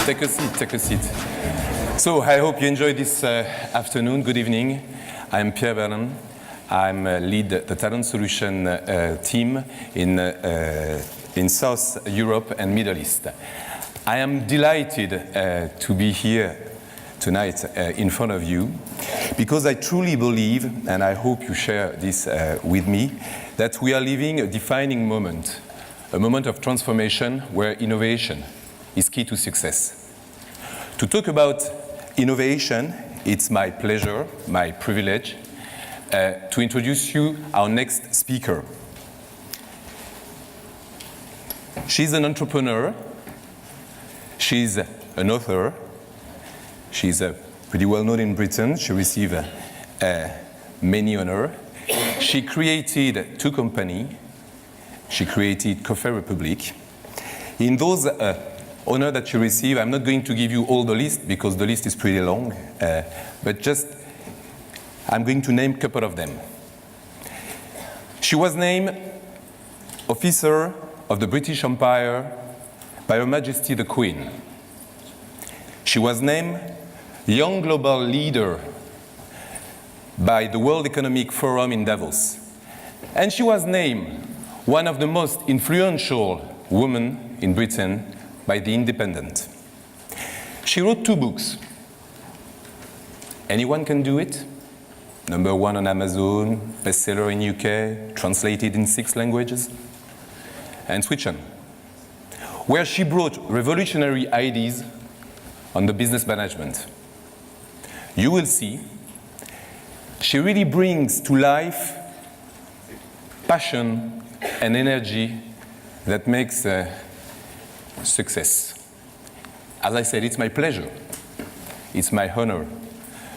Take a seat, take a seat. So I hope you enjoyed this afternoon. Good evening. I'm Pierre Vernon. I'm lead the talent solution team in South Europe and Middle East. I am delighted to be here tonight in front of you because I truly believe, and I hope you share this with me, that we are living a defining moment, a moment of transformation where innovation is key to success. To talk about innovation, it's my pleasure, my privilege, to introduce you our next speaker. She's an entrepreneur, she's an author, she's pretty well known in Britain, she received many honors. She created two companies, she created Coffee Republic. In those honor that you receive, I'm not going to give you all the list because the list is pretty long, but just I'm going to name a couple of them. She was named Officer of the British Empire by Her Majesty the Queen. She was named Young Global Leader by the World Economic Forum in Davos. And she was named one of the most influential women in Britain by The Independent. She wrote two books. Anyone can do it. #1 on Amazon, bestseller in UK, translated in 6 languages. And Switch On, where she brought revolutionary ideas on the business management. You will see, she really brings to life passion and energy that makes success. As I said, it's my pleasure, it's my honor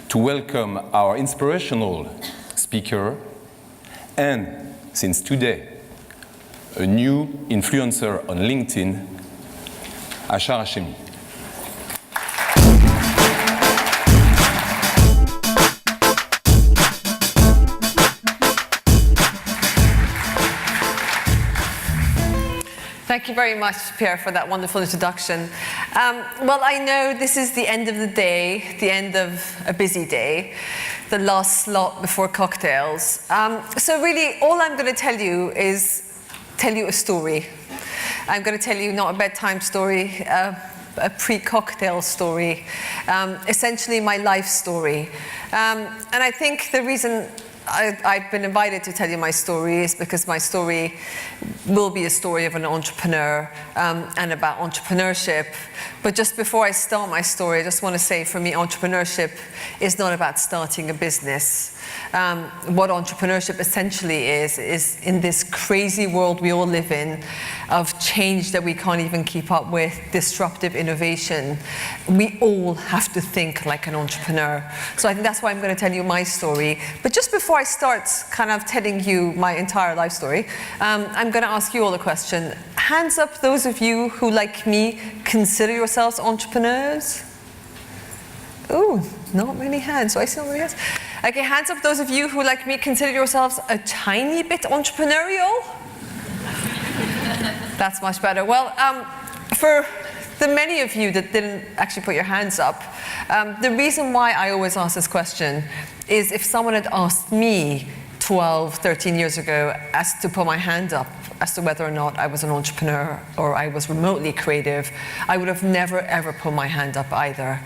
to welcome our inspirational speaker and, since today, a new influencer on LinkedIn, Sahar Hashemi. Thank you very much, Pierre, for that wonderful introduction. Well, I know this is the end of the day, the end of a busy day, the last slot before cocktails. So really, all I'm going to tell you is tell you a story. I'm going to tell you not a bedtime story, a pre-cocktail story, essentially my life story. And I think the reason I've been invited to tell you my story is because my story will be a story of an entrepreneur and about entrepreneurship. But just before I start my story, I just want to say, for me, entrepreneurship is not about starting a business. What entrepreneurship essentially is in this crazy world we all live in, of change that we can't even keep up with, disruptive innovation, we all have to think like an entrepreneur. So I think that's why I'm going to tell you my story. But just before I start kind of telling you my entire life story, I'm going to ask you all a question. Hands up those of you who, like me, consider yourselves entrepreneurs. Ooh, not many hands. Do I see not many hands? Okay, hands up those of you who, like me, consider yourselves a tiny bit entrepreneurial. That's much better. Well, for the many of you that didn't actually put your hands up, the reason why I always ask this question is if someone had asked me 12, 13 years ago as to put my hand up as to whether or not I was an entrepreneur or I was remotely creative, I would have never, ever put my hand up either.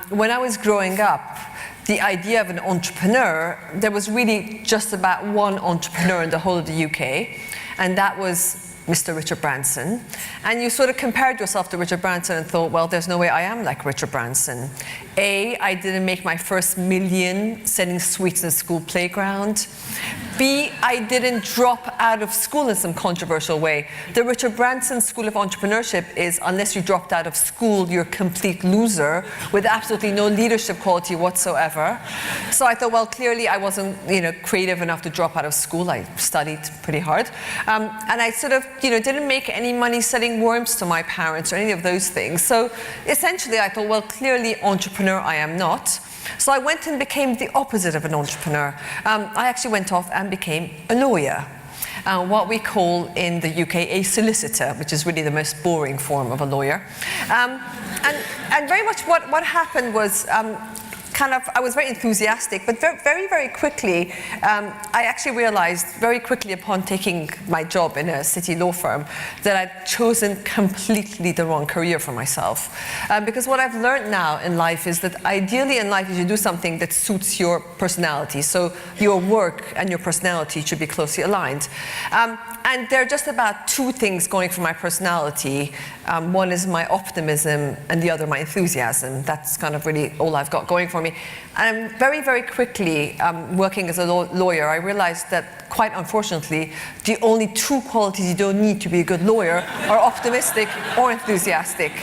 When I was growing up, the idea of an entrepreneur, there was really just about one entrepreneur in the whole of the UK, and that was Mr. Richard Branson. And you sort of compared yourself to Richard Branson and thought, well, there's no way I am like Richard Branson. A, I didn't make my first million selling sweets in the school playground. B, I didn't drop out of school in some controversial way. The Richard Branson School of Entrepreneurship is, unless you dropped out of school, you're a complete loser with absolutely no leadership quality whatsoever. So I thought, well, clearly I wasn't, creative enough to drop out of school. I studied pretty hard. And I sort of, didn't make any money selling worms to my parents or any of those things. So essentially I thought, well, clearly entrepreneur I am not. So I went and became the opposite of an entrepreneur. I actually went off and became a lawyer. what we call in the UK a solicitor, which is really the most boring form of a lawyer. And very much what happened was I was very enthusiastic, but very, very quickly, I actually realized very quickly upon taking my job in a city law firm that I'd chosen completely the wrong career for myself. Because what I've learned now in life is that ideally in life you should do something that suits your personality. So your work and your personality should be closely aligned. And there are just about two things going for my personality. One is my optimism and the other my enthusiasm. That's kind of really all I've got going for me. And very, very quickly, working as a lawyer, I realized that, quite unfortunately, the only two qualities you don't need to be a good lawyer are optimistic or enthusiastic.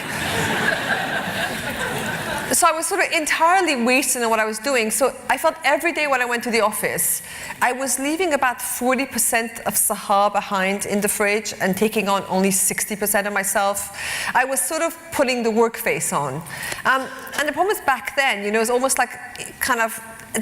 So I was sort of entirely wasted in what I was doing. So I felt every day when I went to the office, I was leaving about 40% of Sahar behind in the fridge and taking on only 60% of myself. I was sort of putting the work face on. And the problem was back then, it was almost like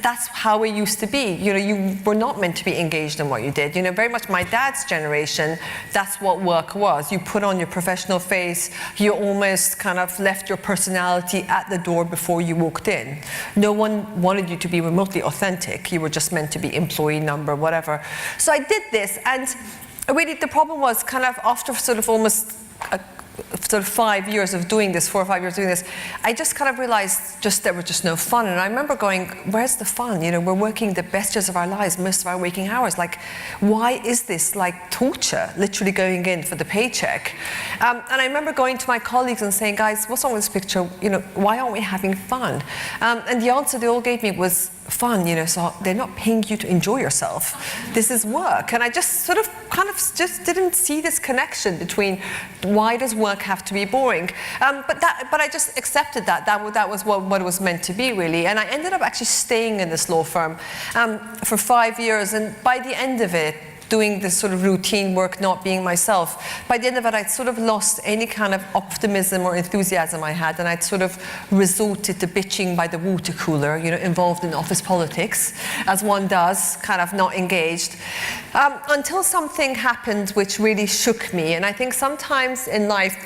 that's how it used to be. You were not meant to be engaged in what you did. Very much my dad's generation, that's what work was. You put on your professional face, you almost kind of left your personality at the door before you walked in. No one wanted you to be remotely authentic. You were just meant to be employee number, whatever. So I did this, and really the problem was after sort of almost 5 years of doing this, 4 or 5 years doing this, I just kind of realized there was just no fun. And I remember going, where's the fun? We're working the best years of our lives, most of our waking hours. Like, why is this like torture, literally going in for the paycheck? And I remember going to my colleagues and saying, guys, what's wrong with this picture? Why aren't we having fun? And the answer they all gave me was fun, so they're not paying you to enjoy yourself. This is work. And I just sort of just didn't see this connection between why does work have to be boring? But I just accepted that was what it was meant to be, really. And I ended up actually staying in this law firm for 5 years. And by the end of it, doing this sort of routine work, not being myself, by the end of it, I'd sort of lost any kind of optimism or enthusiasm I had, and I'd sort of resorted to bitching by the water cooler, involved in office politics, as one does, kind of not engaged, until something happened which really shook me. And I think sometimes in life,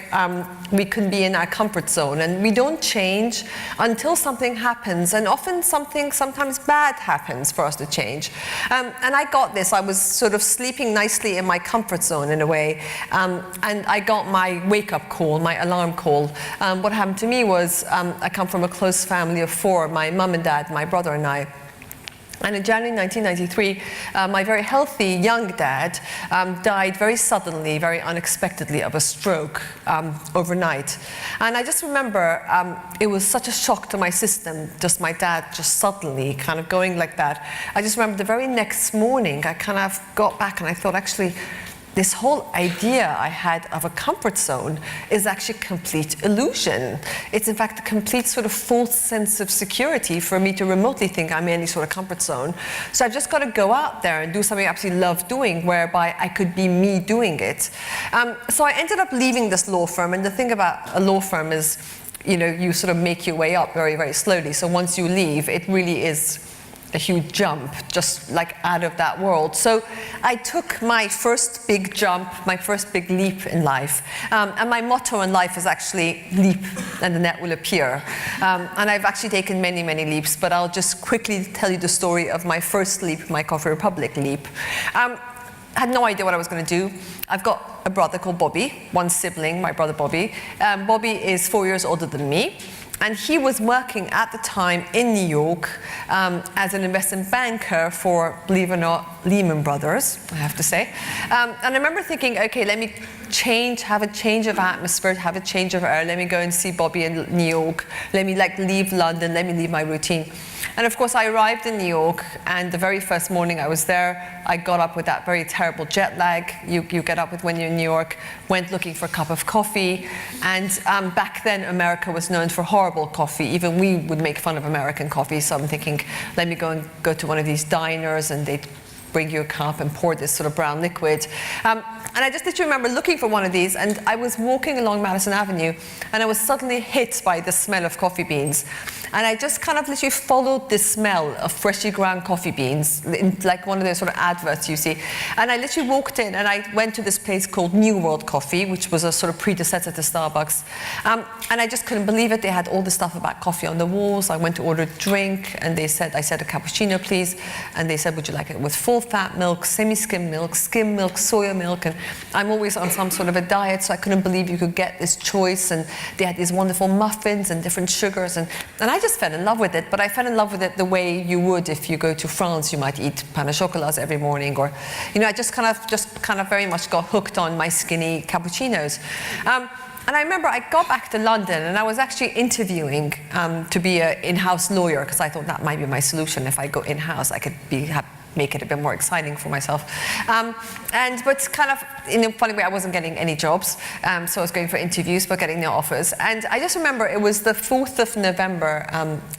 we can be in our comfort zone, and we don't change until something happens, and often sometimes bad happens for us to change. And I got this. I was sort of sleeping nicely in my comfort zone in a way, and I got my wake-up call, my alarm call. What happened to me was I come from a close family of 4, my mum and dad, my brother and I. And in January 1993, my very healthy young dad died very suddenly, very unexpectedly of a stroke overnight. And I just remember it was such a shock to my system, just my dad just suddenly kind of going like that. I just remember the very next morning, I kind of got back and I thought, actually, this whole idea I had of a comfort zone is actually complete illusion. It's in fact a complete sort of false sense of security for me to remotely think I'm in any sort of comfort zone. So I've just got to go out there and do something I absolutely love doing, whereby I could be me doing it. So I ended up leaving this law firm, and the thing about a law firm is, you sort of make your way up very, very slowly. So once you leave, it really is a huge jump, just like out of that world. So I took my first big jump, my first big leap in life. And my motto in life is actually leap and the net will appear. And I've actually taken many, many leaps, but I'll just quickly tell you the story of my first leap, my Coffee Republic leap. I had no idea what I was going to do. I've got a brother called Bobby, one sibling, my brother Bobby. Bobby is 4 years older than me. And he was working at the time in New York as an investment banker for, believe it or not, Lehman Brothers, I have to say. And I remember thinking, okay, let me have a change of atmosphere, have a change of air. Let me go and see Bobby in New York. Let me leave London. Let me leave my routine. And of course, I arrived in New York, and the very first morning I was there, I got up with that very terrible jet lag you get up with when you're in New York, went looking for a cup of coffee. And back then, America was known for horrible coffee. Even we would make fun of American coffee. So I'm thinking, let me go to one of these diners, and they'd bring you a cup and pour this sort of brown liquid. And I just literally remember looking for one of these, and I was walking along Madison Avenue, and I was suddenly hit by the smell of coffee beans. And I just kind of literally followed this smell of freshly ground coffee beans, in like one of those sort of adverts you see. And I literally walked in, and I went to this place called New World Coffee, which was a sort of predecessor to Starbucks. And I just couldn't believe it. They had all this stuff about coffee on the walls. I went to order a drink, and I said a cappuccino, please. And they said, would you like it with full fat milk, skim milk, soya milk? And I'm always on some sort of a diet, so I couldn't believe you could get this choice. And they had these wonderful muffins and different sugars. And I just fell in love with it, but I fell in love with it the way you would if you go to France. You might eat pain au chocolats every morning, or, you know, I just kind of very much got hooked on my skinny cappuccinos. And I remember I got back to London, and I was actually interviewing to be an in-house lawyer, because I thought that might be my solution. If I go in-house, I could make it a bit more exciting for myself. But kind of, in a funny way, I wasn't getting any jobs, so I was going for interviews, but getting no offers. And I just remember it was the 4th of November,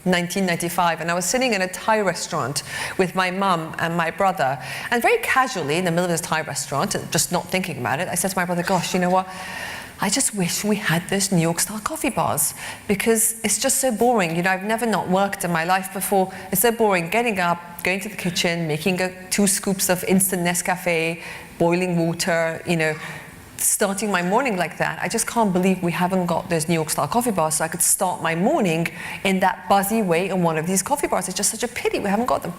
1995, and I was sitting in a Thai restaurant with my mum and my brother, and very casually, in the middle of this Thai restaurant, just not thinking about it, I said to my brother, gosh, you know what? I just wish we had this New York style coffee bars, because it's just so boring. You know, I've never not worked in my life before. It's so boring getting up, going to the kitchen, making 2 scoops of instant Nescafe, boiling water, you know, starting my morning like that. I just can't believe we haven't got those New York style coffee bars, so I could start my morning in that buzzy way in one of these coffee bars. It's just such a pity we haven't got them.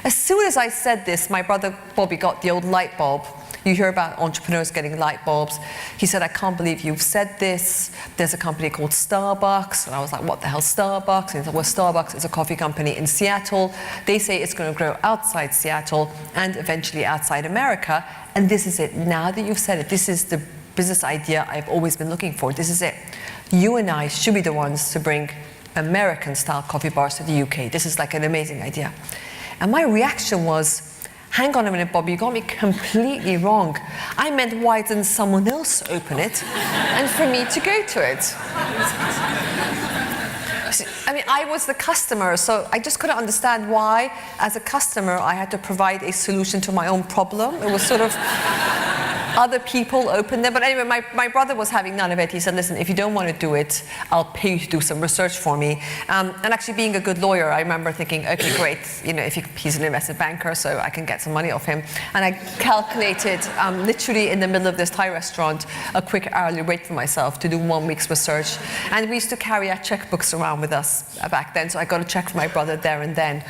As soon as I said this, my brother Bobby got the old light bulb. You hear about entrepreneurs getting light bulbs. He said, I can't believe you've said this. There's a company called Starbucks. And I was like, what the hell, Starbucks? And he said, well, Starbucks is a coffee company in Seattle. They say it's going to grow outside Seattle and eventually outside America. And this is it. Now that you've said it, this is the business idea I've always been looking for. This is it. You and I should be the ones to bring American-style coffee bars to the UK. This is like an amazing idea. And my reaction was, hang on a minute, Bobby, you got me completely wrong. I meant, why didn't someone else open it and for me to go to it? I mean, I was the customer, so I just couldn't understand why, as a customer, I had to provide a solution to my own problem. It was sort of other people opened them. But anyway, my brother was having none of it. He said, listen, if you don't want to do it, I'll pay you to do some research for me. And actually, being a good lawyer, I remember thinking, okay, great, you know, if he's an investment banker, so I can get some money off him. And I calculated, literally in the middle of this Thai restaurant, a quick hourly rate for myself to do 1 week's research. And we used to carry our checkbooks around with us back then, so I got a check from my brother there and then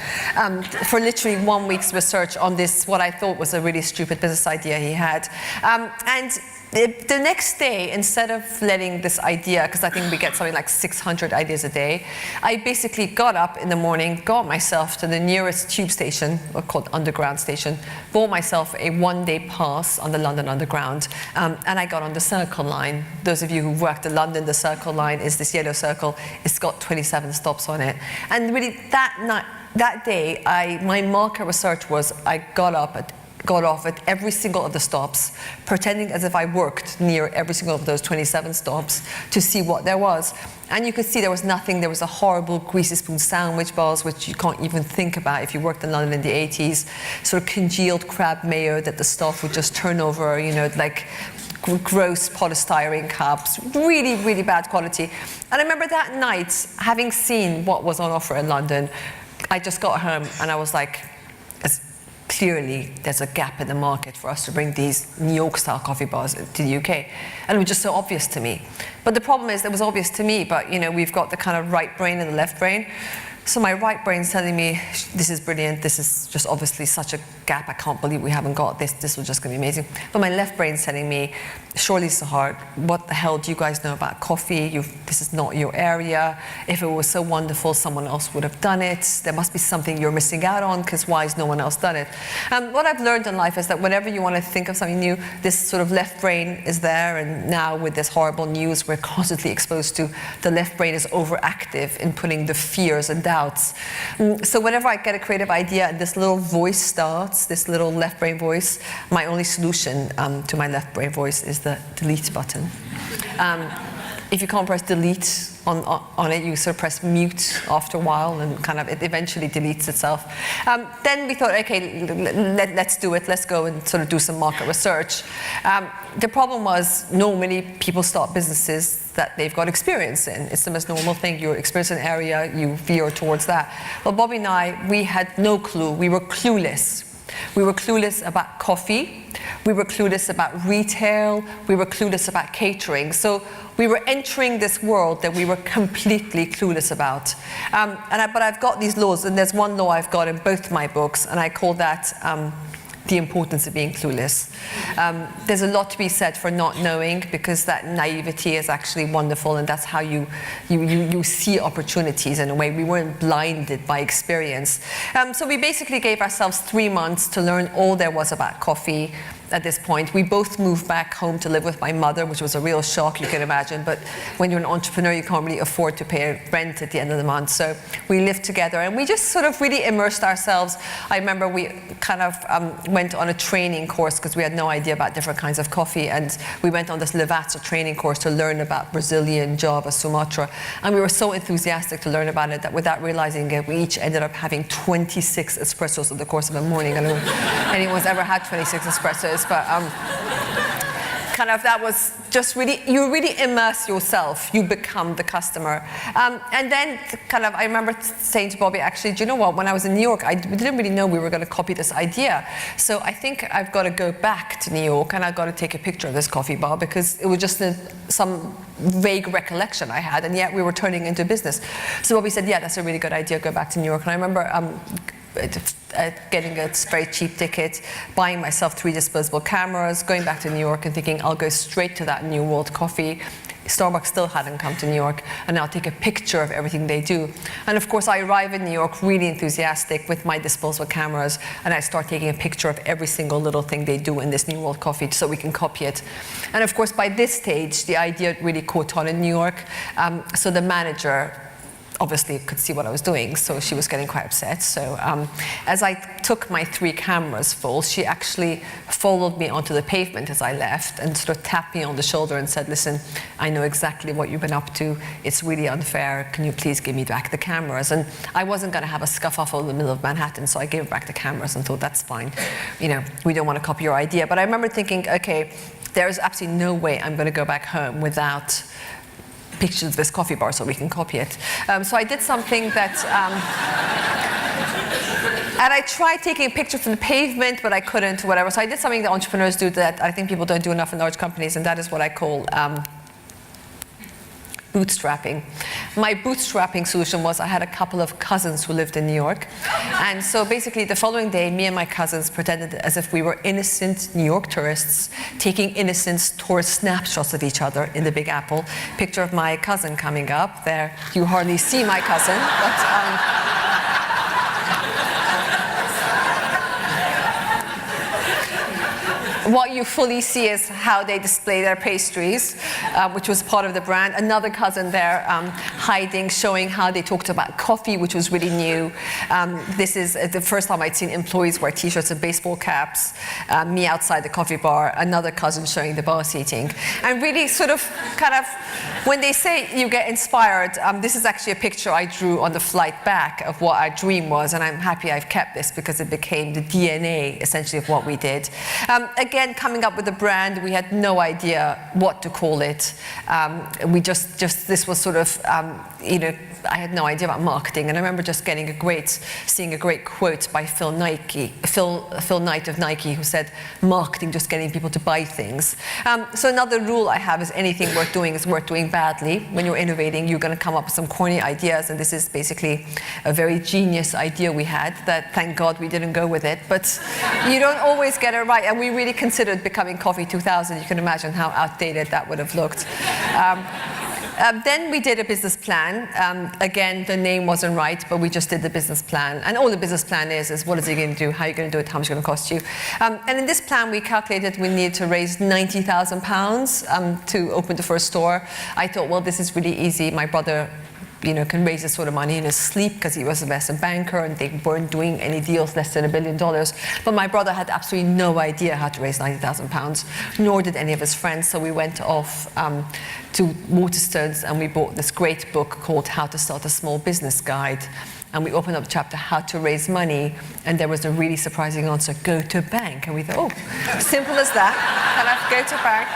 for literally 1 week's research on this, what I thought was a really stupid business idea he had. And the next day, instead of letting this idea, because I think we get something like 600 ideas a day, I basically got up in the morning, got myself to the nearest tube station, or called Underground station, bought myself a 1-day pass on the London Underground, and I got on the Circle line. Those of you who've worked in London, the Circle line is this yellow circle. It's got 27 stops on it. And really, that day, my market research was I got off at every single of the stops, pretending as if I worked near every single of those 27 stops to see what there was. And you could see there was nothing. There was a horrible greasy spoon sandwich bars, which you can't even think about if you worked in London in the 80s, sort of congealed crab mayo that the staff would just turn over, you know, like gross polystyrene cups, really, really bad quality. And I remember that night, having seen what was on offer in London, I just got home and I was like, clearly there's a gap in the market for us to bring these New York style coffee bars to the UK. And it was just so obvious to me. But the problem is, it was obvious to me, but you know, we've got the kind of right brain and the left brain. So my right brain's telling me, this is brilliant, this is just obviously such a gap, I can't believe we haven't got this, this was just gonna be amazing. But my left brain's telling me, surely Sahar, what the hell do you guys know about coffee? This is not your area. If it was so wonderful, someone else would have done it. There must be something you're missing out on, because why has no one else done it? What I've learned in life is that whenever you wanna think of something new, this sort of left brain is there, and now with this horrible news we're constantly exposed to, the left brain is overactive in putting the fears and doubts. So whenever I get a creative idea and this little voice starts, this little left brain voice, my only solution to my left brain voice is the delete button. if you can't press delete on it, you sort of press mute after a while, and kind of it eventually deletes itself. Then we thought, okay, let's do it. Let's go and sort of do some market research. The problem was, normally people start businesses that they've got experience in. It's the most normal thing. You experience an area, you veer towards that. Well, Bobby and I, we had no clue. We were clueless. We were clueless about coffee. We were clueless about retail. We were clueless about catering. So we were entering this world that we were completely clueless about. But I've got these laws, and there's one law I've got in both my books, and I call that the importance of being clueless. There's a lot to be said for not knowing, because that naivety is actually wonderful, and that's how you see opportunities in a way. We weren't blinded by experience. So we basically gave ourselves 3 months to learn all there was about coffee. At this point, we both moved back home to live with my mother, which was a real shock, you can imagine. But when you're an entrepreneur, you can't really afford to pay rent at the end of the month. So we lived together, and we just sort of really immersed ourselves. I remember we kind of went on a training course, because we had no idea about different kinds of coffee. And we went on this Lavazza training course to learn about Brazilian, Java, Sumatra. And we were so enthusiastic to learn about it that without realizing it, we each ended up having 26 espressos in the course of a morning. I don't know if anyone's ever had 26 espressos. But kind of that was just really, you really immerse yourself, you become the customer. And then kind of, I remember saying to Bobby, actually, do you know what, when I was in New York, we didn't really know we were going to copy this idea. So I think I've got to go back to New York, and I've got to take a picture of this coffee bar, because it was just some vague recollection I had, and yet we were turning into business. So Bobby said, yeah, that's a really good idea, go back to New York. And I remember getting a very cheap ticket, buying myself 3 disposable cameras, going back to New York and thinking I'll go straight to that New World Coffee. Starbucks still hadn't come to New York, and I'll take a picture of everything they do. And of course, I arrive in New York really enthusiastic with my disposable cameras, and I start taking a picture of every single little thing they do in this New World Coffee so we can copy it. And of course, by this stage, the idea really caught on in New York. So the manager obviously could see what I was doing, so she was getting quite upset. So as I took my 3 cameras full, she actually followed me onto the pavement as I left and sort of tapped me on the shoulder and said, listen, I know exactly what you've been up to. It's really unfair. Can you please give me back the cameras? And I wasn't going to have a scuffle in the middle of Manhattan, so I gave her back the cameras and thought, that's fine. You know, we don't want to copy your idea. But I remember thinking, okay, there's absolutely no way I'm going to go back home without pictures of this coffee bar so we can copy it. So I did something that, and I tried taking a picture from the pavement, but I couldn't, whatever. So I did something that entrepreneurs do that I think people don't do enough in large companies, and that is what I call bootstrapping. My bootstrapping solution was I had a couple of cousins who lived in New York. And so basically the following day, me and my cousins pretended as if we were innocent New York tourists taking innocent tourist snapshots of each other in the Big Apple. Picture of my cousin coming up there. You hardly see my cousin, but what you fully see is how they display their pastries, which was part of the brand. Another cousin there hiding, showing how they talked about coffee, which was really new. This is the first time I'd seen employees wear t-shirts and baseball caps. Me outside the coffee bar, another cousin showing the bar seating. And really sort of kind of, when they say you get inspired, this is actually a picture I drew on the flight back of what our dream was, and I'm happy I've kept this because it became the DNA, essentially, of what we did. Again, coming up with the brand, we had no idea what to call it. We just this was sort of, you know, I had no idea about marketing, and I remember just seeing a great quote by Phil Knight of Nike, who said, marketing, just getting people to buy things. So another rule I have is anything worth doing is worth doing badly. When you're innovating, you're going to come up with some corny ideas, and this is basically a very genius idea we had that, thank God, we didn't go with it. But you don't always get it right, and we really considered becoming Coffee 2000. You can imagine how outdated that would have looked. Then we did a business plan. Again, the name wasn't right, but we just did the business plan. And all the business plan is what is it going to do, how are you going to do it, how much it's going to cost you. And in this plan, we calculated we needed to raise £90,000 to open the first store. I thought, well, this is really easy. My brother, can raise this sort of money in his sleep because he was an investment banker and they weren't doing any deals less than $1 billion. But my brother had absolutely no idea how to raise £90,000, nor did any of his friends. So we went off to Waterstones and we bought this great book called How to Start a Small Business Guide. And we opened up the chapter, How to Raise Money, and there was a really surprising answer, go to a bank. And we thought, oh, simple as that, can I go to a bank?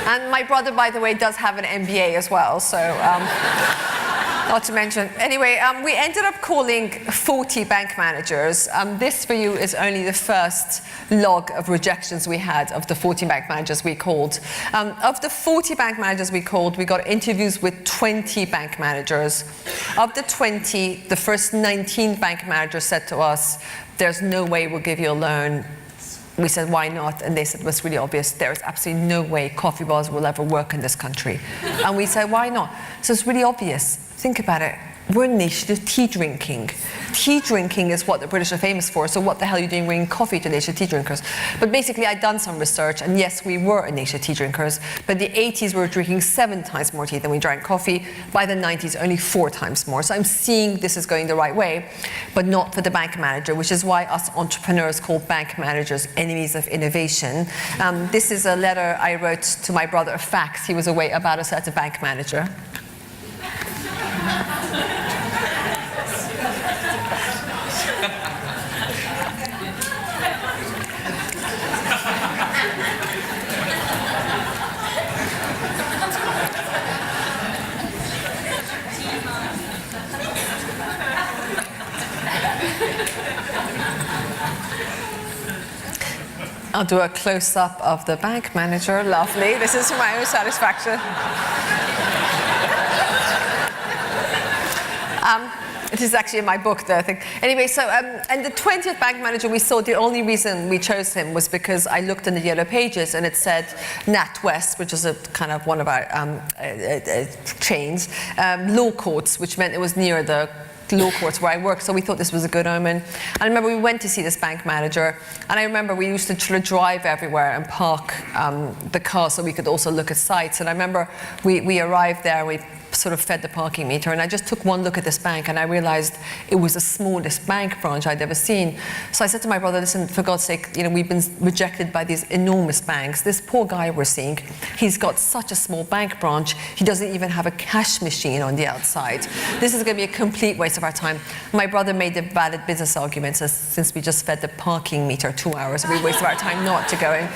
And my brother, by the way, does have an MBA as well, so not to mention. Anyway, we ended up calling 40 bank managers. This for you is only the first log of rejections we had of the 40 bank managers we called. Of the 40 bank managers we called, we got interviews with 20 bank managers. Of the 20, the first 19 bank managers said to us, there's no way we'll give you a loan. We said, why not? And they said, it was really obvious. There is absolutely no way coffee bars will ever work in this country. And we said, why not? So it's really obvious. Think about it. We're a nation of tea drinking. Tea drinking is what the British are famous for, so what the hell are you doing bringing coffee to a nation of tea drinkers? But basically, I'd done some research, and yes, we were a nation of tea drinkers, but in the 80s, we were drinking 7 times more tea than we drank coffee. By the 90s, only 4 times more. So I'm seeing this is going the right way, but not for the bank manager, which is why us entrepreneurs call bank managers enemies of innovation. This is a letter I wrote to my brother, a fax. He was away about us as a bank manager. I'll do a close-up of the bank manager. Lovely. This is for my own satisfaction. It is actually in my book, though, I think. Anyway, so, and the 20th bank manager we saw, the only reason we chose him was because I looked in the yellow pages and it said NatWest, which is a kind of one of our chains, law courts, which meant it was near the law courts where I work, so we thought this was a good omen. And I remember we went to see this bank manager, and I remember we used to sort of drive everywhere and park the car so we could also look at sites. And I remember we arrived there, and we sort of fed the parking meter, and I just took one look at this bank and I realized it was the smallest bank branch I'd ever seen. So I said to my brother, listen, for God's sake, we've been rejected by these enormous banks. This poor guy we're seeing, he's got such a small bank branch, he doesn't even have a cash machine on the outside. This is going to be a complete waste of our time. My brother made a valid business argument, so since we just fed the parking meter 2 hours, we wasted our time not to go in.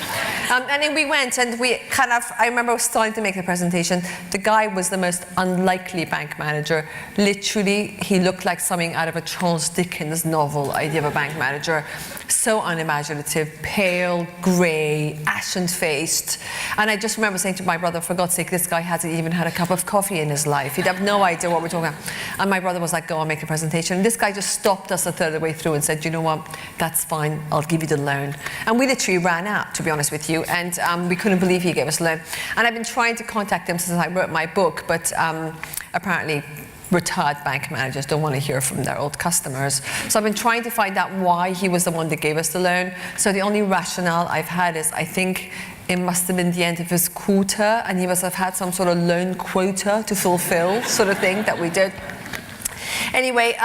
And then we went, and we kind of, I remember starting to make the presentation. The guy was the most unlikely bank manager. Literally, he looked like something out of a Charles Dickens novel, idea of a bank manager. So unimaginative, pale, grey, ashen-faced. And I just remember saying to my brother, for God's sake, this guy hasn't even had a cup of coffee in his life. He'd have no idea what we're talking about. And my brother was like, go on, make the presentation. And this guy just stopped us a third of the way through and said, you know what, that's fine, I'll give you the loan. And we literally ran out, to be honest with you, and we couldn't believe he gave us a loan. And I've been trying to contact him since I wrote my book, but apparently retired bank managers don't want to hear from their old customers. So I've been trying to find out why he was the one that gave us the loan. So the only rationale I've had is I think it must have been the end of his quota, and he must have had some sort of loan quota to fulfill, sort of thing that we did. Anyway,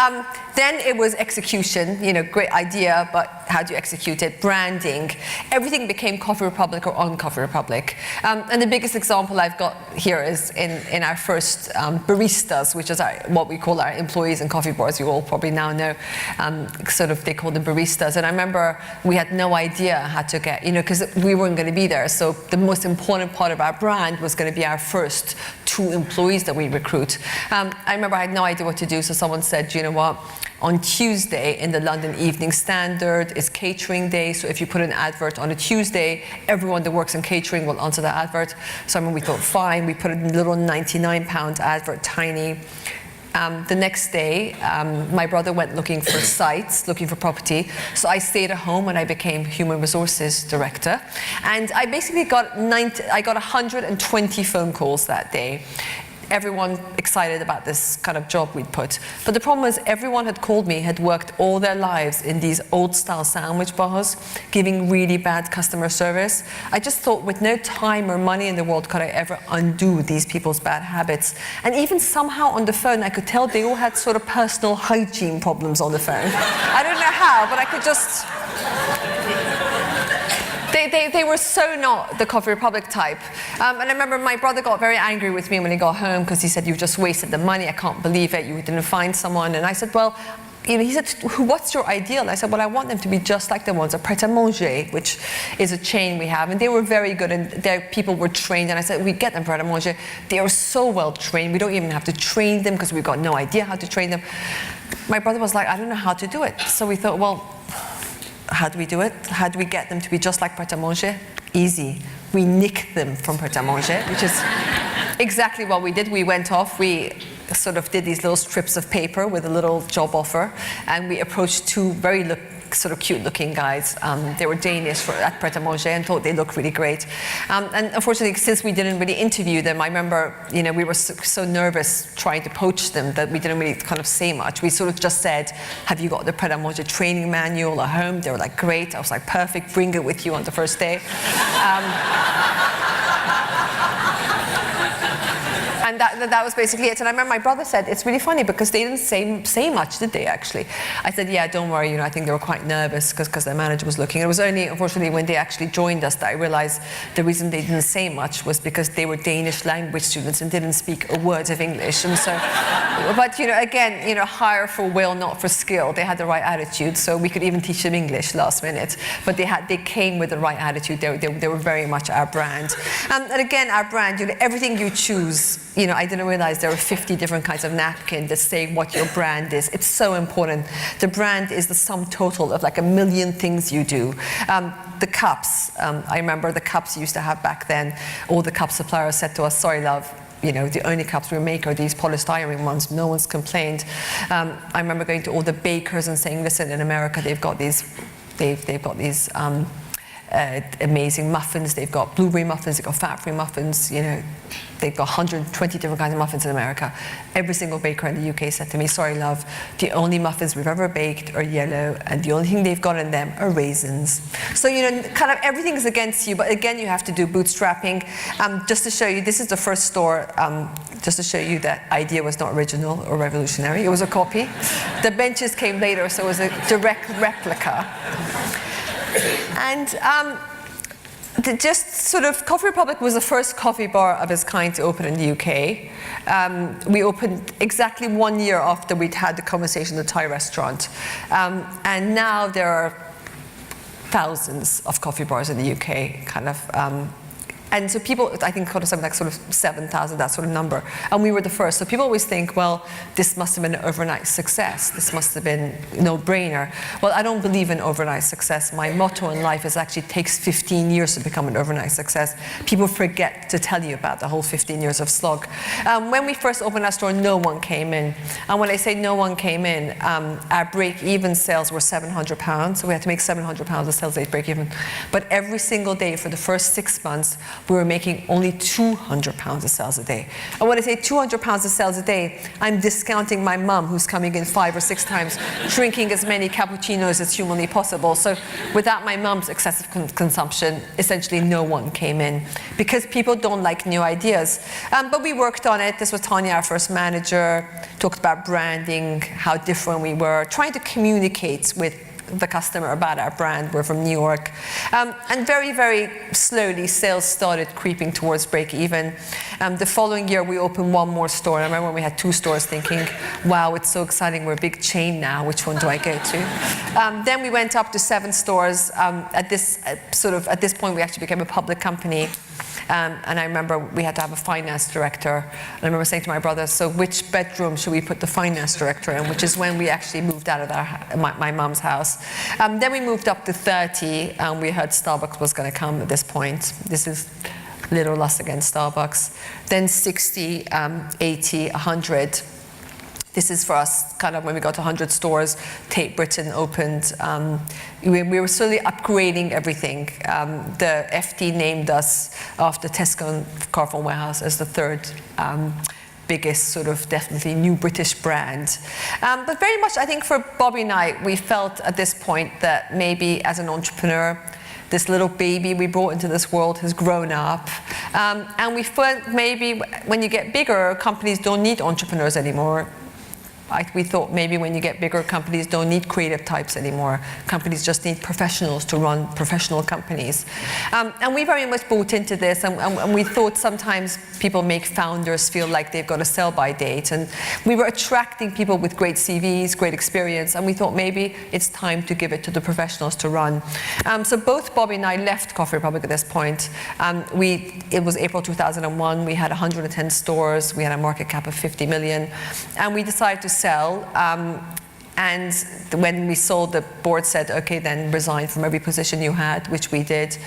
then it was execution, great idea, but how do you execute it? Branding. Everything became Coffee Republic or on Coffee Republic. And the biggest example I've got here is in our first baristas, which is what we call our employees in coffee bars. You all probably now know, they call them baristas. And I remember we had no idea how to get, because we weren't going to be there. So the most important part of our brand was going to be our first 2 employees that we recruit. I remember I had no idea what to do, so someone said, you know what, on Tuesday in the London Evening Standard is catering day, so if you put an advert on a Tuesday, everyone that works in catering will answer that advert. So we thought, fine, we put a little £99 advert, tiny. The next day, my brother went looking for sites, looking for property. So I stayed at home and I became human resources director. And I basically got 120 phone calls that day. everyone excited about this kind of job we'd put. But the problem was everyone had called me, had worked all their lives in these old-style sandwich bars, giving really bad customer service. I just thought with no time or money in the world could I ever undo these people's bad habits. And even somehow on the phone, I could tell they all had sort of personal hygiene problems on the phone. I don't know how, but I could just... They were so not the Coffee Republic type. And I remember my brother got very angry with me when he got home because he said, "You've just wasted the money, I can't believe it, you didn't find someone." And I said, well, he said, "What's your ideal?" And I said, well, I want them to be just like the ones at Pret a Manger, which is a chain we have. And they were very good, and their people were trained. And I said, we get them Pret a Manger. They are so well trained. We don't even have to train them because we've got no idea how to train them. My brother was like, I don't know how to do it. So we thought, well, how do we do it? How do we get them to be just like Pret a Manger? Easy. We nick them from Pret a Manger, which is exactly what we did. We went off, we sort of did these little strips of paper with a little job offer, and we approached two very sort of cute-looking guys. They were Danish at Pret a Manger and thought they looked really great. And unfortunately, since we didn't really interview them, I remember, we were so nervous trying to poach them that we didn't really kind of say much. We sort of just said, "Have you got the Pret a Manger training manual at home?" They were like, "Great." I was like, "Perfect, bring it with you on the first day." And that was basically it. And I remember my brother said, it's really funny because they didn't say much, did they, actually? I said, yeah, don't worry, I think they were quite nervous because their manager was looking. It was only, unfortunately, when they actually joined us that I realized the reason they didn't say much was because they were Danish language students and didn't speak a word of English. And so, but, again, hire for will, not for skill. They had the right attitude, so we could even teach them English last minute. But they came with the right attitude. They were very much our brand. And again, our brand, everything you choose, I didn't realize there were 50 different kinds of napkin that say what your brand is. It's so important. The brand is the sum total of like a million things you do. The cups, I remember the cups you used to have back then. All the cup suppliers said to us, "Sorry, love, the only cups we make are these polystyrene ones. No one's complained." I remember going to all the bakers and saying, "Listen, in America they've got these amazing muffins. They've got blueberry muffins, they've got fat-free muffins, they've got 120 different kinds of muffins in America." Every single baker in the UK said to me, "Sorry, love, the only muffins we've ever baked are yellow, and the only thing they've got in them are raisins." So, kind of everything is against you, but again, you have to do bootstrapping. Just to show you, this is the first store, just to show you that idea was not original or revolutionary. It was a copy. The benches came later, so it was a direct replica. And just sort of, Coffee Republic was the first coffee bar of its kind to open in the UK. We opened exactly 1 year after we'd had the conversation at the Thai restaurant. And now there are thousands of coffee bars in the UK, kind of. And so people, I think, called us something like sort of 7,000, that sort of number. And we were the first. So people always think, well, this must have been an overnight success. This must have been a no-brainer. Well, I don't believe in overnight success. My motto in life is actually it takes 15 years to become an overnight success. People forget to tell you about the whole 15 years of slog. When we first opened our store, no one came in. And when I say no one came in, our break-even sales were £700. So we had to make £700 of sales day break-even. But every single day for the first 6 months, we were making only £200 of sales a day. And when I say £200 of sales a day, I'm discounting my mum, who's coming in 5 or 6 times, drinking as many cappuccinos as humanly possible. So without my mum's excessive consumption, essentially no one came in, because people don't like new ideas. But we worked on it. This was Tanya, our first manager, talked about branding, how different we were, trying to communicate with the customer about our brand. We're from New York. And very, very slowly, sales started creeping towards break even. The following year, we opened one more store. I remember when we had 2 stores thinking, wow, it's so exciting. We're a big chain now. Which one do I go to? Then we went up to 7 stores. At this point, we actually became a public company. And I remember we had to have a finance director. And I remember saying to my brother, so which bedroom should we put the finance director in? Which is when we actually moved out of my mum's house. Then we moved up to 30, and we heard Starbucks was going to come at this point. This is little us against Starbucks. Then 60, 80, 100. This is for us, kind of when we got to 100 stores, Tate Britain opened. We were slowly upgrading everything. The FT named us after Tesco and Carphone Warehouse as the 3rd biggest sort of definitely new British brand. But very much, I think for Bobby and I, we felt at this point that maybe as an entrepreneur, this little baby we brought into this world has grown up. And we felt maybe when you get bigger, companies don't need entrepreneurs anymore. We thought maybe when you get bigger, companies don't need creative types anymore. Companies just need professionals to run professional companies. And we very much bought into this, and we thought sometimes people make founders feel like they've got a sell-by date. And we were attracting people with great CVs, great experience, and we thought maybe it's time to give it to the professionals to run. So both Bobby and I left Coffee Republic at this point. It was April 2001. We had 110 stores. We had a market cap of 50 million. And we decided to sell, and when we sold, the board said, okay, then resign from every position you had, which we did.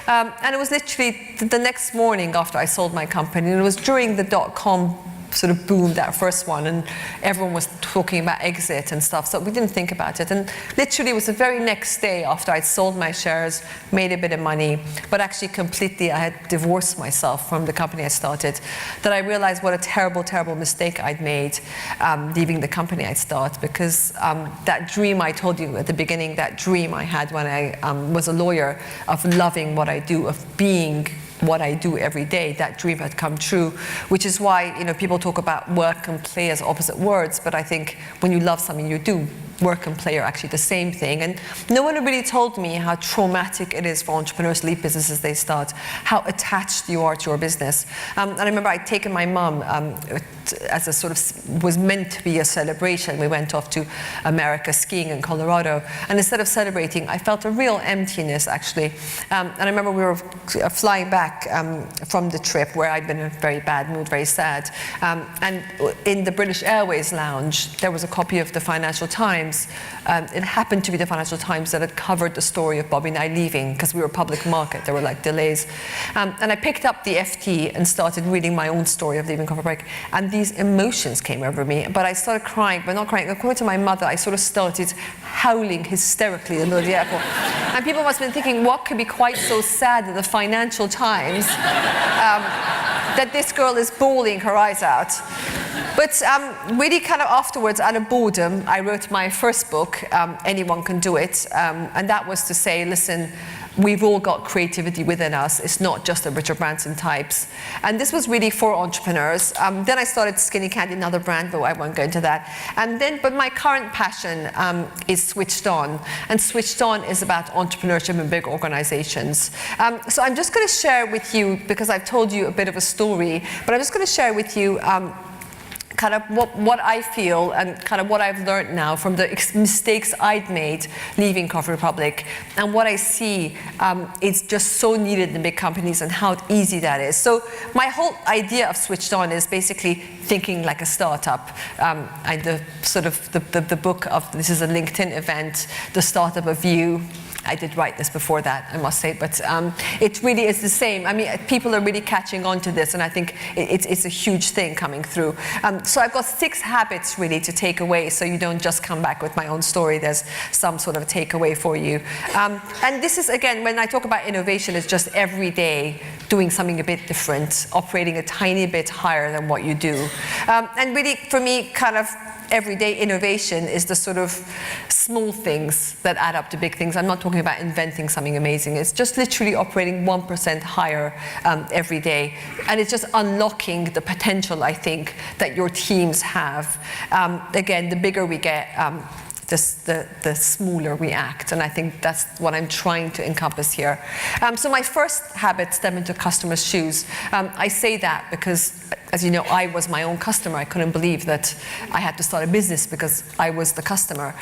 And it was literally the next morning after I sold my company, and it was during the dot-com sort of boom, that first one, and everyone was talking about exit and stuff, so we didn't think about it. And literally it was the very next day after I'd sold my shares, made a bit of money, but actually completely I had divorced myself from the company I started, that I realized what a terrible, terrible mistake I'd made leaving the company I'd started, because that dream I told you at the beginning, that dream I had when I was a lawyer of loving what I do, of being what I do every day, that dream had come true, which is why, you know, people talk about work and play as opposite words, but I think when you love something you do, work and play are actually the same thing. And no one really told me how traumatic it is for entrepreneurs to leave businesses they start, how attached you are to your business. And I remember I'd taken my mum as a sort of, was meant to be a celebration. We went off to America skiing in Colorado, and instead of celebrating, I felt a real emptiness actually. And I remember we were flying back from the trip where I'd been in a very bad mood, very sad. And in the British Airways lounge, there was a copy of the Financial Times. It happened to be the Financial Times that had covered the story of Bobby and I leaving, because we were a public market, there were like delays. And I picked up the FT and started reading my own story of leaving Coffee Break, and these emotions came over me. But I started crying, but not crying. According to my mother, I sort of started howling hysterically in the middle of the airport. And people must have been thinking, what could be quite so sad in the Financial Times that this girl is bawling her eyes out. But really kind of afterwards, out of boredom, I wrote my first book, Anyone Can Do It, and that was to say, listen, we've all got creativity within us. It's not just the Richard Branson types. And this was really for entrepreneurs. Then I started Skinny Candy, another brand, but I won't go into that. But my current passion is Switched On. And Switched On is about entrepreneurship in big organizations. So I'm just going to share with you, because I've told you a bit of a story, but I'm just going to share with you kind of what I feel and kind of what I've learned now from the mistakes I'd made leaving Coffee Republic, and what I see is just so needed in big companies and how easy that is. So my whole idea of Switched On is basically thinking like a startup. The book of, this is a LinkedIn event, The Startup of You. I did write this before that, I must say, but it really is the same. I mean, people are really catching on to this, and I think it's a huge thing coming through. So I've got 6 habits really to take away, so you don't just come back with my own story, there's some sort of a takeaway for you. And this is, again, when I talk about innovation, it's just every day doing something a bit different, operating a tiny bit higher than what you do. And really, for me, kind of, everyday innovation is the sort of small things that add up to big things. I'm not talking about inventing something amazing. It's just literally operating 1% higher every day. And it's just unlocking the potential, I think, that your teams have. Again, the bigger we get, the smaller we act. And I think that's what I'm trying to encompass here. So my first habit, step into customers' shoes. I say that because, as you know, I was my own customer. I couldn't believe that I had to start a business because I was the customer.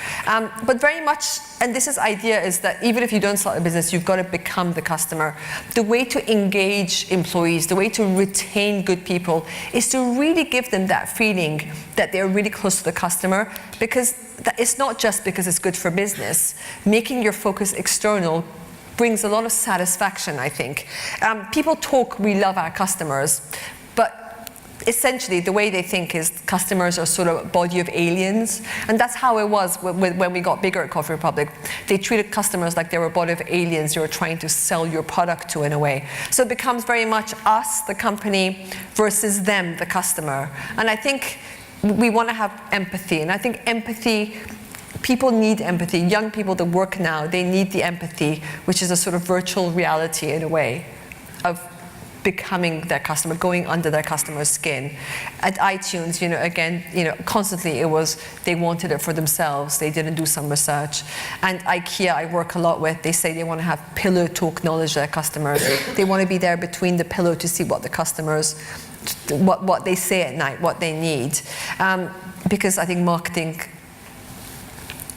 But very much, and this idea is that even if you don't start a business, you've got to become the customer. The way to engage employees, the way to retain good people is to really give them that feeling that they're really close to the customer, because it's not just because it's good for business. Making your focus external brings a lot of satisfaction, I think. People talk, we love our customers, but essentially, the way they think is customers are sort of a body of aliens, and that's how it was when we got bigger at Coffee Republic. They treated customers like they were a body of aliens you were trying to sell your product to in a way. So it becomes very much us, the company, versus them, the customer. And I think we want to have empathy, and I think empathy, people need empathy. Young people that work now, they need the empathy, which is a sort of virtual reality in a way of becoming their customer, going under their customer's skin. At iTunes, again, constantly it was, they wanted it for themselves. They didn't do some research. And IKEA, I work a lot with, they say they want to have pillow talk knowledge of their customers. They want to be there between the pillow to see what the customers, what they say at night, what they need. Because I think marketing,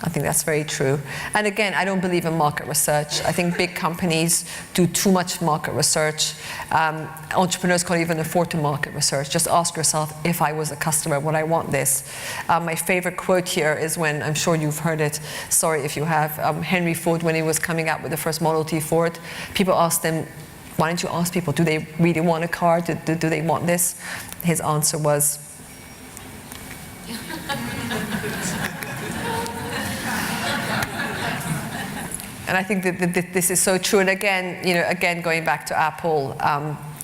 I think that's very true. And again, I don't believe in market research. I think big companies do too much market research. Entrepreneurs can't even afford to market research. Just ask yourself, if I was a customer, would I want this? My favorite quote here is when, I'm sure you've heard it, sorry if you have, Henry Ford, when he was coming out with the first Model T Ford, people asked him, why don't you ask people, do they really want a car? Do they want this? His answer was, and I think that this is so true. And again, going back to Apple,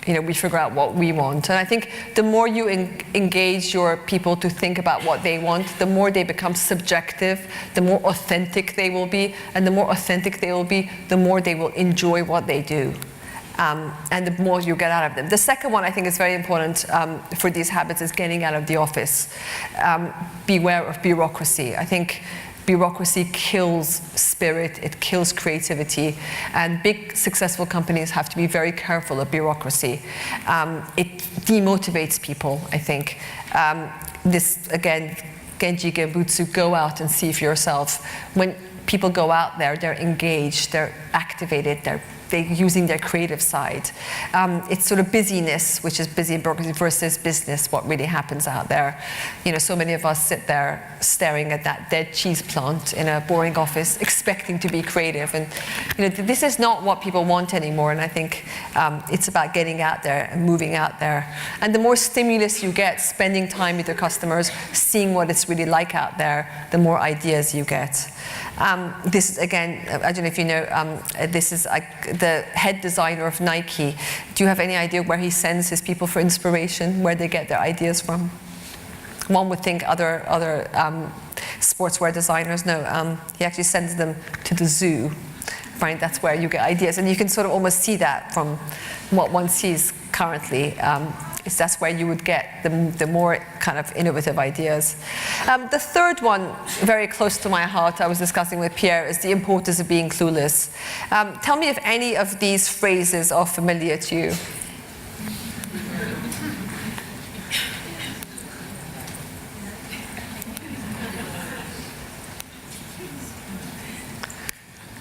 we figure out what we want. And I think the more you engage your people to think about what they want, the more they become subjective, the more authentic they will be. And the more authentic they will be, the more they will enjoy what they do. And the more you get out of them. The second one I think is very important for these habits is getting out of the office. Beware of bureaucracy. I think bureaucracy kills spirit, it kills creativity, and big successful companies have to be very careful of bureaucracy. It demotivates people, I think. This, again, Genji Genbutsu, go out and see for yourself. When people go out there, they're engaged, they're activated, they're using their creative side. It's sort of busyness, which is busy bureaucracy, versus business, what really happens out there. So many of us sit there staring at that dead cheese plant in a boring office, expecting to be creative. And this is not what people want anymore. And I think it's about getting out there and moving out there. And the more stimulus you get, spending time with your customers, seeing what it's really like out there, the more ideas you get. This is, again, I don't know if you know, this is the head designer of Nike. Do you have any idea where he sends his people for inspiration, where they get their ideas from? One would think other sportswear designers. No, he actually sends them to the zoo. Right, that's where you get ideas. And you can sort of almost see that from what one sees currently. That's where you would get the more kind of innovative ideas. The third one, very close to my heart, I was discussing with Pierre, is the importance of being clueless. Tell me if any of these phrases are familiar to you.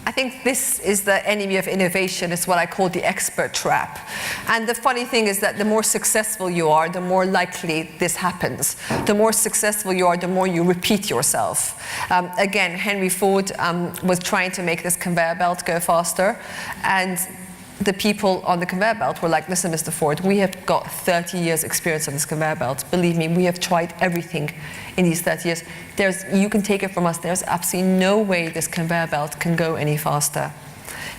I think this is the enemy of innovation. It's what I call the expert trap. And the funny thing is that the more successful you are, the more likely this happens. The more successful you are, the more you repeat yourself. Again, Henry Ford was trying to make this conveyor belt go faster. And the people on the conveyor belt were like, listen, Mr. Ford, we have got 30 years experience on this conveyor belt. Believe me, we have tried everything in these 30 years. You can take it from us. There's absolutely no way this conveyor belt can go any faster.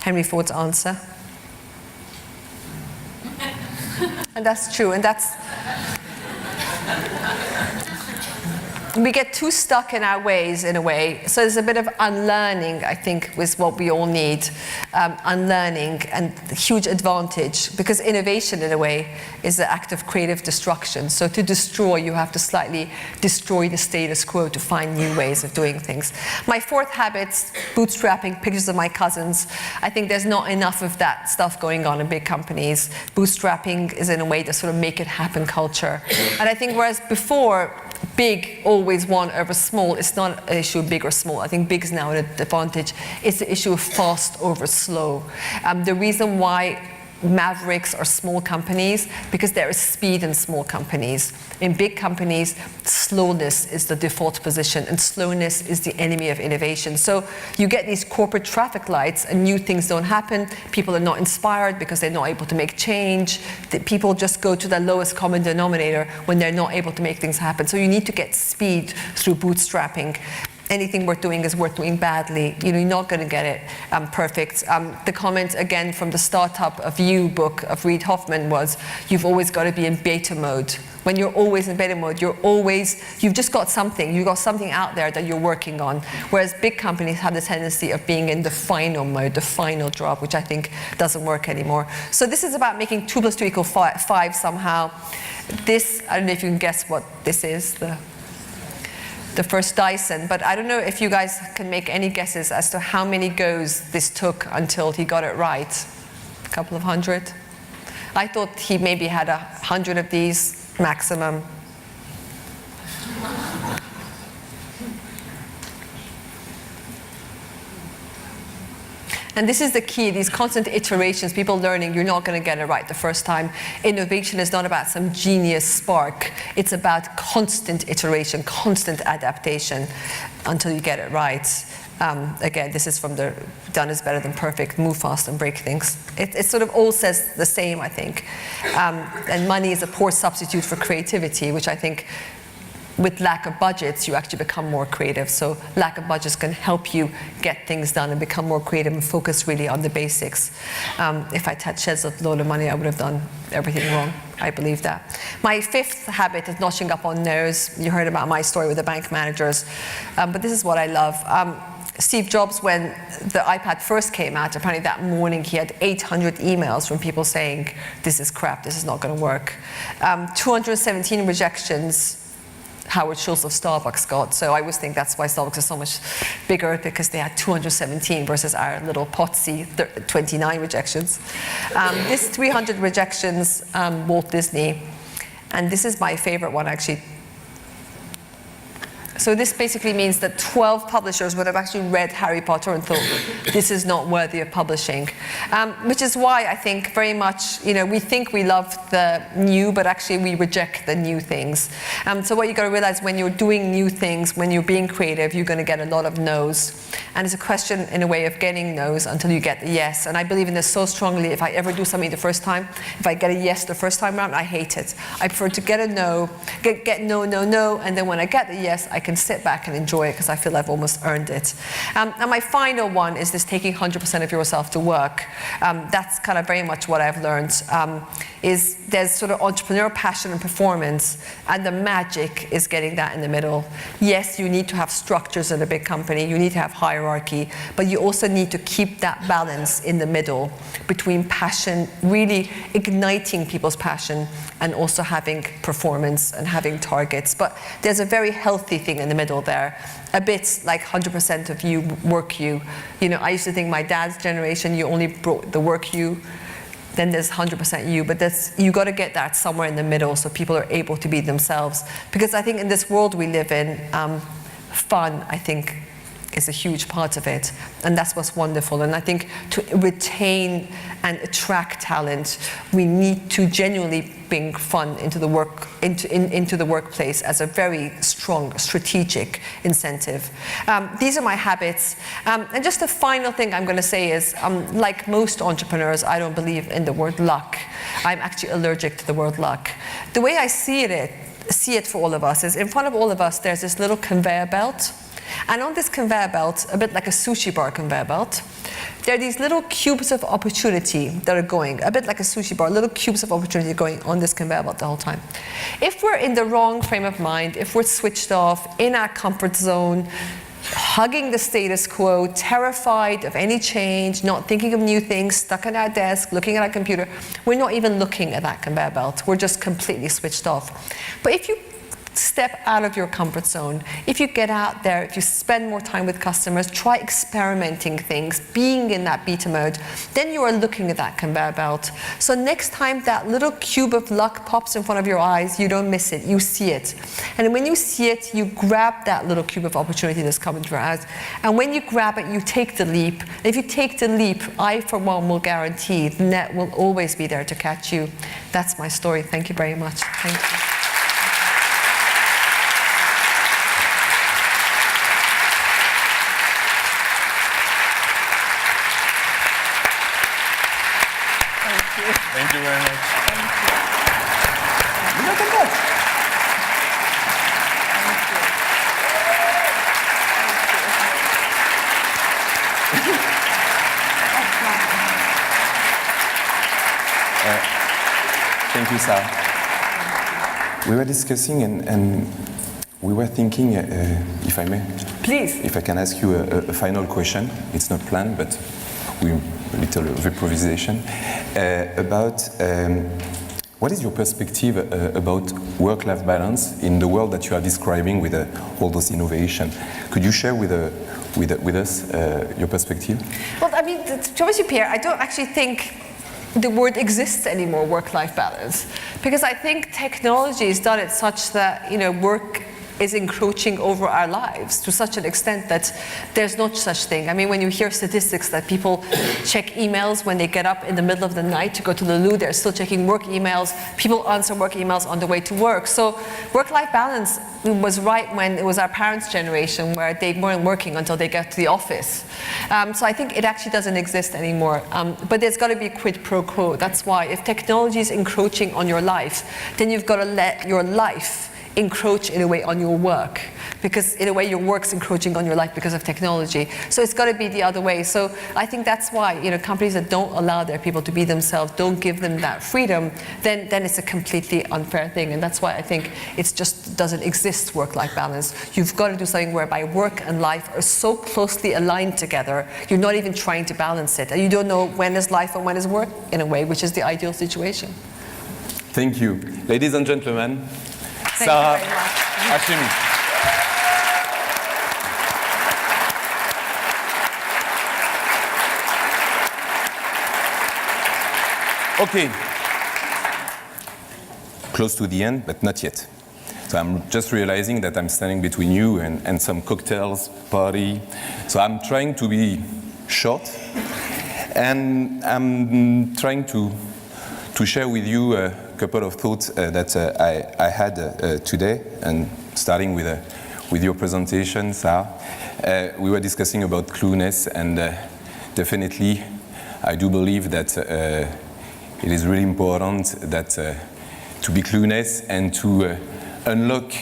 Henry Ford's answer. And that's true, and that's... We get too stuck in our ways, in a way. So there's a bit of unlearning, I think, is what we all need. Unlearning, and huge advantage, because innovation, in a way, is the act of creative destruction. So to destroy, you have to slightly destroy the status quo to find new ways of doing things. My fourth habit, bootstrapping, pictures of my cousins. I think there's not enough of that stuff going on in big companies. Bootstrapping is, in a way, the sort of make it happen culture. And I think whereas before, big always won over small. It's not an issue of big or small. I think big is now an advantage. It's the issue of fast over slow. The reason why mavericks or small companies because there is speed in small companies. In big companies, slowness is the default position, and slowness is the enemy of innovation. So you get these corporate traffic lights and new things don't happen. People are not inspired because they're not able to make change. People just go to the lowest common denominator when they're not able to make things happen. So you need to get speed through bootstrapping. Anything worth doing is worth doing badly. You're not going to get it perfect. The comment again from the Startup of You book of Reid Hoffman was, you've always got to be in beta mode. When you're always in beta mode, you've just got something. You've got something out there that you're working on. Whereas big companies have the tendency of being in the final mode, the final drop, which I think doesn't work anymore. So this is about making 2 + 2 = 5 somehow. This, I don't know if you can guess what this is, the first Dyson, but I don't know if you guys can make any guesses as to how many goes this took until he got it right. A couple of hundred? I thought he maybe had 100 of these maximum. And this is the key, these constant iterations, people learning, you're not going to get it right the first time. Innovation is not about some genius spark. It's about constant iteration, constant adaptation until you get it right. Again, this is from the done is better than perfect, move fast and break things. It sort of all says the same, I think. And money is a poor substitute for creativity, which I think with lack of budgets, you actually become more creative. So lack of budgets can help you get things done and become more creative and focus really on the basics. If I had sheds of load of money, I would have done everything wrong. I believe that. My 5th habit is notching up on no's. You heard about my story with the bank managers. But this is what I love. Steve Jobs, when the iPad first came out, apparently that morning he had 800 emails from people saying, this is crap, this is not going to work. 217 rejections Howard Schultz of Starbucks got. So I always think that's why Starbucks is so much bigger, because they had 217 versus our little potsy 29 rejections. This 300 rejections, Walt Disney. And this is my favorite one, actually. So this basically means that 12 publishers would have actually read Harry Potter and thought, this is not worthy of publishing. Which is why I think very much, we think we love the new, but actually we reject the new things. So what you got to realize, when you're doing new things, when you're being creative, you're going to get a lot of no's. And it's a question, in a way, of getting no's until you get the yes. And I believe in this so strongly. If I ever do something the first time, if I get a yes the first time around, I hate it. I prefer to get a no, get no, no, no, and then when I get the yes, I can sit back and enjoy it because I feel I've almost earned it. And my final one is this taking 100% of yourself to work. That's kind of very much what I've learned, is there's sort of entrepreneur passion and performance, and the magic is getting that in the middle. Yes, you need to have structures in a big company, you need to have hierarchy, but you also need to keep that balance in the middle between passion, really igniting people's passion, and also having performance and having targets. But there's a very healthy thing in the middle there, a bit like 100% of you, work you. I used to think my dad's generation, you only brought the work you, then there's 100% you, but you got to get that somewhere in the middle so people are able to be themselves. Because I think in this world we live in, fun, I think, is a huge part of it, and that's what's wonderful. And I think to retain and attract talent, we need to genuinely bring fun into the workplace as a very strong strategic incentive. These are my habits. And just the final thing I'm going to say is, like most entrepreneurs, I don't believe in the word luck. I'm actually allergic to the word luck. The way I see it for all of us is, in front of all of us, there's this little conveyor belt. And on this conveyor belt, a bit like a sushi bar conveyor belt, there are these little cubes of opportunity that are going, a bit like a sushi bar, little cubes of opportunity going on this conveyor belt the whole time. If we're in the wrong frame of mind, if we're switched off, in our comfort zone, hugging the status quo, terrified of any change, not thinking of new things, stuck at our desk, looking at our computer, we're not even looking at that conveyor belt. We're just completely switched off. But if you step out of your comfort zone. If you get out there, if you spend more time with customers, try experimenting things, being in that beta mode, then you are looking at that conveyor belt. So next time that little cube of luck pops in front of your eyes, you don't miss it, you see it. And when you see it, you grab that little cube of opportunity that's coming to your eyes. And when you grab it, you take the leap. And if you take the leap, I, for one, will guarantee the net will always be there to catch you. That's my story. Thank you very much. Thank you. Thank you very much. Thank you. Look at that. Thank you, Sahar. We were discussing and we were thinking, if I may, Please. if I can ask you a final question. It's not planned, but we a little of improvisation about what is your perspective about work-life balance in the world that you are describing with all those innovation? Could you share with us your perspective? Well, I mean, to be honest with you, Pierre, I don't actually think the word exists anymore, work-life balance, because I think technology has done it such that, you know, work is encroaching over our lives to such an extent that there's no such thing. I mean, when you hear statistics that people check emails when they get up in the middle of the night to go to the loo, they're still checking work emails. People answer work emails on the way to work. So work-life balance was right when it was our parents' generation where they weren't working until they got to the office. So I think it actually doesn't exist anymore. But there's got to be a quid pro quo. That's why if technology is encroaching on your life, then you've got to let your life encroach in a way on your work, because in a way your work's encroaching on your life because of technology. So it's got to be the other way. So I think that's why, you know, companies that don't allow their people to be themselves, don't give them that freedom, then it's a completely unfair thing. And that's why I think it just doesn't exist, work-life balance. You've got to do something whereby work and life are so closely aligned together, you're not even trying to balance it. And you don't know when is life and when is work, in a way, which is the ideal situation. Thank you. Ladies and gentlemen, Thank Sahar you very much. Hashemi. Okay. Close to the end, but not yet. So I'm just realizing that I'm standing between you and some cocktails, party. So I'm trying to be short, and I'm trying to share with you a couple of thoughts that I had today, and starting with your presentation, Sahar. We were discussing about clueness, and definitely I do believe that it is really important that to be clueless and to unlock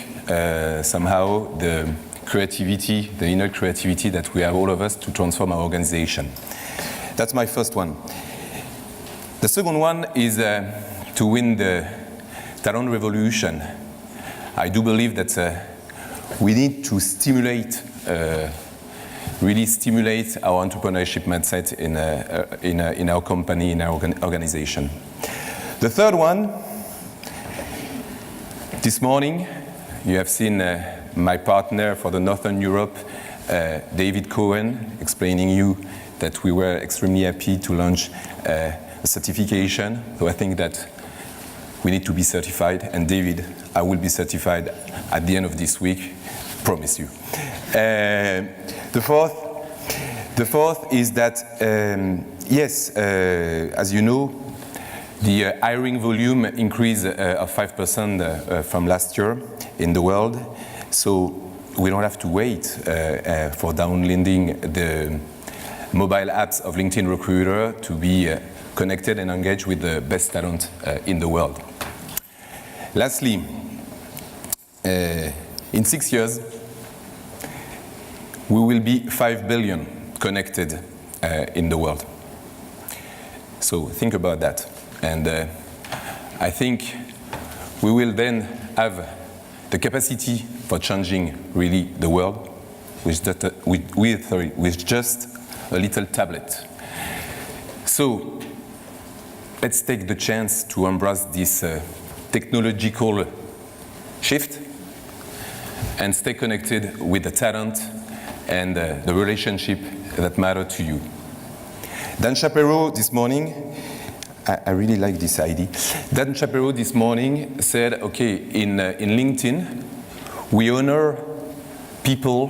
somehow the creativity, the inner creativity that we have, all of us, to transform our organization. That's my first one. The second one is to win the talent revolution. I do believe that we need to stimulate, really stimulate our entrepreneurship mindset in our company, in our organization. The third one, this morning, you have seen my partner for the Northern Europe, David Cohen, explaining you that we were extremely happy to launch a certification. So I think that we need to be certified, and David, I will be certified at the end of this week, promise you. The fourth is that, yes, as you know, the hiring volume increased of 5% from last year in the world. So we don't have to wait for downloading the mobile apps of LinkedIn Recruiter to be connected and engaged with the best talent in the world. Lastly, in 6 years, we will be 5 billion connected in the world. So think about that. And I think we will then have the capacity for changing really the world with just a little tablet. So let's take the chance to embrace this technological shift and stay connected with the talent and the relationship that matter to you. Dan Shapiro this morning, I really like this idea. Dan Shapiro this morning said, okay, in LinkedIn, we honor people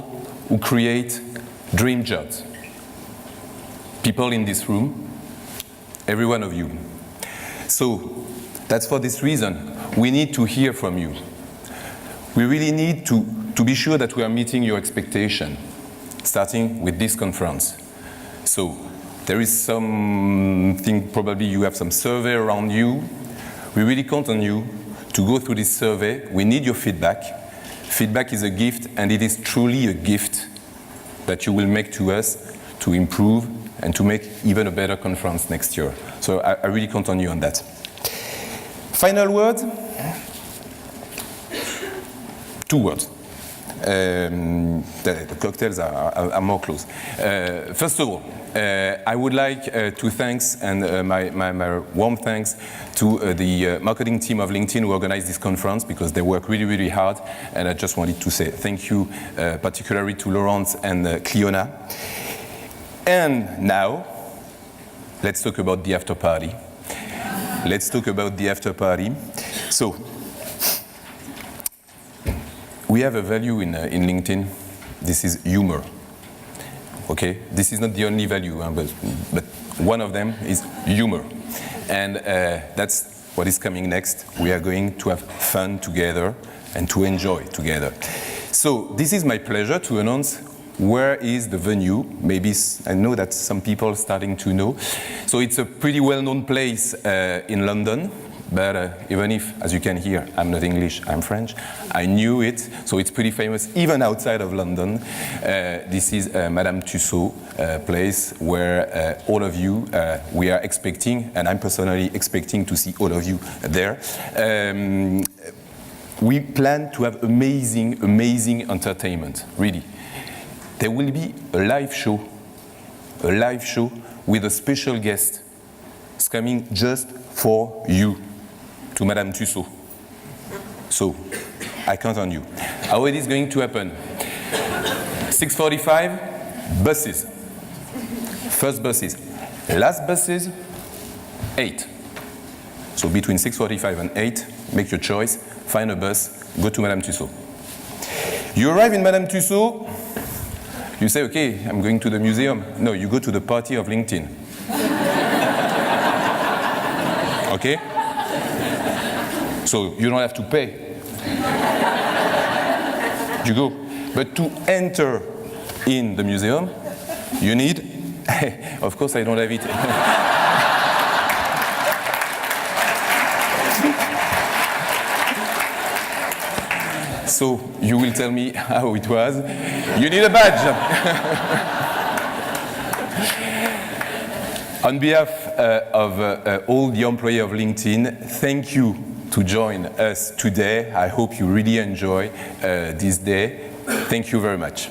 who create dream jobs. People in this room, every one of you. So that's for this reason. We need to hear from you. We really need to be sure that we are meeting your expectation, starting with this conference. So there is something, probably you have some survey around you. We really count on you to go through this survey. We need your feedback. Feedback is a gift, and it is truly a gift that you will make to us to improve and to make even a better conference next year. So I really count on you on that. Final word? 2 words. The cocktails are more close. First of all, I would like to thanks and my warm thanks to the marketing team of LinkedIn who organized this conference, because they work really, really hard, and I just wanted to say thank you particularly to Laurence and Cleona. And now, let's talk about the after party. Let's talk about the after party. So, we have a value in LinkedIn. This is humor. Okay, this is not the only value, but one of them is humor, and that's what is coming next. We are going to have fun together and to enjoy together. So this is my pleasure to announce where is the venue. Maybe I know that some people are starting to know. So it's a pretty well-known place in London. But even if, as you can hear, I'm not English, I'm French, I knew it, so it's pretty famous even outside of London. This is Madame Tussaud place where all of you, we are expecting, and I'm personally expecting to see all of you there. We plan to have amazing, amazing entertainment, really. There will be a live show with a special guest. It's coming just for you, to Madame Tussaud. So, I count on you. How it is going to happen? 6:45, buses. First buses. Last buses, 8. So between 6:45 and 8, make your choice, find a bus, go to Madame Tussaud. You arrive in Madame Tussaud, you say, okay, I'm going to the museum. No, you go to the party of LinkedIn. Okay? So you don't have to pay. You go. But to enter in the museum, you need, of course I don't have it. So you will tell me how it was. You need a badge. On behalf of all the employees of LinkedIn, thank you to join us today. I hope you really enjoy this day. Thank you very much.